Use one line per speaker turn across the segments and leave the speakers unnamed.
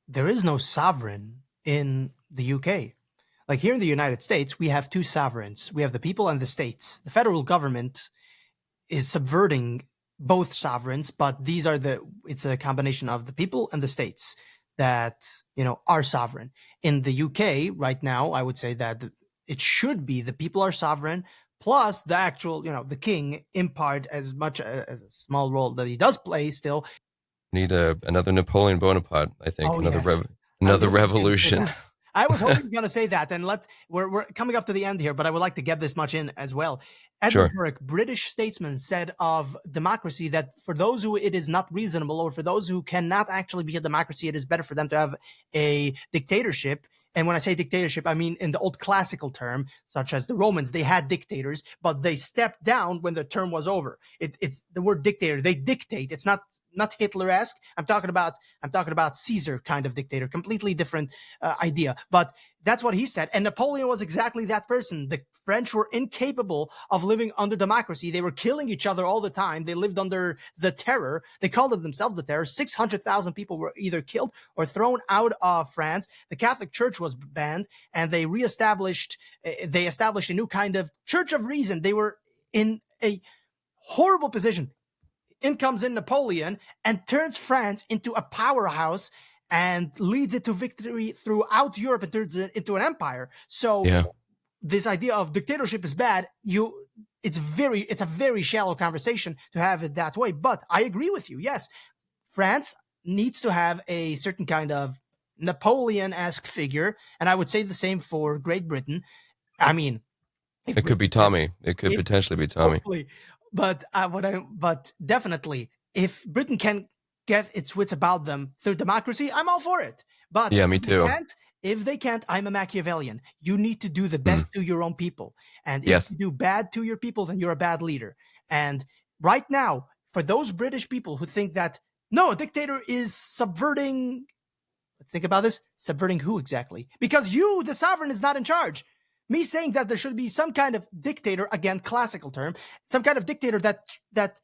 there is no sovereign in the UK. Like here in the United States, we have two sovereigns. We have the people and the states. The federal government is subverting both sovereigns, but it's a combination of the people and the states that, are sovereign. In the UK right now, I would say that it should be the people are sovereign plus the actual, the king in part as much as a small role that he does play still.
Need another Napoleon Bonaparte, I think.
Oh yes, I
Another
really was going to say
revolution.
that. I was hoping you're going to say that, and we're coming up to the end here, but I would like to get this much in as well. Edmund
Sure.
Burke, British statesman, said of democracy that for those who it is not reasonable, or for those who cannot actually be a democracy, it is better for them to have a dictatorship. And when I say dictatorship, I mean in the old classical term, such as the Romans, they had dictators, but they stepped down when the term was over. It's the word dictator. They dictate. It's not Hitler-esque. I'm talking about Caesar kind of dictator, completely different idea. But that's what he said. And Napoleon was exactly that person. The French were incapable of living under democracy. They were killing each other all the time. They lived under the terror. They called it themselves the terror. 600,000 people were either killed or thrown out of France. The Catholic Church was banned, and they established a new kind of Church of Reason. They were in a horrible position. In comes in Napoleon and turns France into a powerhouse and leads it to victory throughout Europe and turns it into an empire. So
Yeah.
this idea of dictatorship is bad. It's a very shallow conversation to have it that way. But I agree with you. Yes, France needs to have a certain kind of Napoleon-esque figure, and I would say the same for Great Britain. I mean, if
It could be Tommy. It could
if
potentially be Tommy.
hopefully, but definitely, if Britain can get its wits about them through democracy, I'm all for it. But
Yeah, me too.
if they can't, I'm a Machiavellian. You need to do the
Mm.
best to your own people, and if
Yes.
you do bad to your people, then you're a bad leader. And right now, for those British people who think that no, a dictator is subverting. Let's think about this. Subverting who exactly? Because you, the sovereign, is not in charge. Me saying that there should be some kind of dictator, again, classical term, some kind of dictator that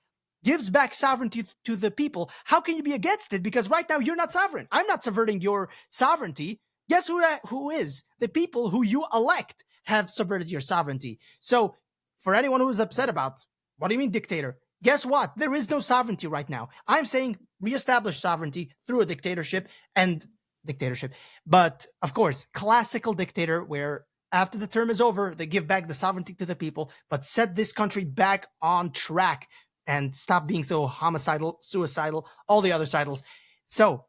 gives back sovereignty to the people. How can you be against it? Because right now you're not sovereign. I'm not subverting your sovereignty. Guess who is? The people who you elect have subverted your sovereignty. So for anyone who is upset about, what do you mean dictator? Guess what? There is no sovereignty right now. I'm saying reestablish sovereignty through a dictatorship. But of course, classical dictator where after the term is over, they give back the sovereignty to the people, but set this country back on track and stop being so homicidal, suicidal, all the other sidles. So